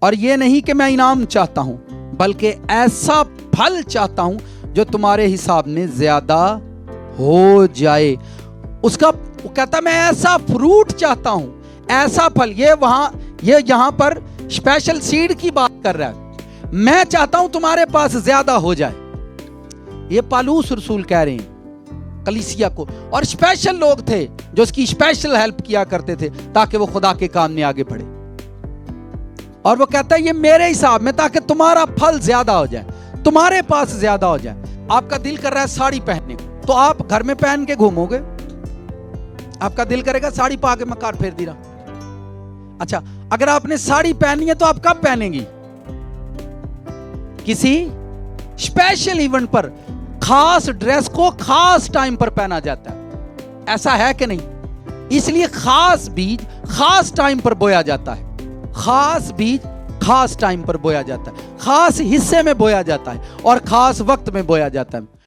اور یہ نہیں کہ میں انعام چاہتا ہوں بلکہ ایسا پھل چاہتا ہوں جو تمہارے حساب میں زیادہ ہو جائے. اس کا وہ کہتا میں ایسا فروٹ چاہتا ہوں, ایسا پھل. یہ یہاں پر اسپیشل سیڈ کی بات کر رہا ہے. میں چاہتا ہوں تمہارے پاس زیادہ ہو جائے. یہ پالوس رسول کہہ رہے ہیں کلیسیا کو. اور اسپیشل لوگ تھے جو اس کی اسپیشل ہیلپ کیا کرتے تھے تاکہ وہ خدا کے کام میں آگے بڑھے. اور وہ کہتا ہے یہ میرے حساب میں تاکہ تمہارا پھل زیادہ ہو جائے, تمہارے پاس زیادہ ہو جائے. آپ کا دل کر رہا ہے ساڑی پہننے کو, تو آپ گھر میں پہن کے گھومو گے. آپ کا دل کرے گا ساڑی پا کے میں کار پھیر دی رہا. اچھا, اگر آپ نے ساڑی پہنی ہے تو آپ کب پہنیں گی؟ کسی اسپیشل ایونٹ پر. خاص ڈریس کو خاص ٹائم پر پہنا جاتا ہے, ایسا ہے کہ نہیں؟ اس لیے خاص بیج خاص ٹائم پر بویا جاتا ہے. خاص بیج خاص ٹائم پر بویا جاتا ہے, خاص حصے میں بویا جاتا ہے اور خاص وقت میں بویا جاتا ہے.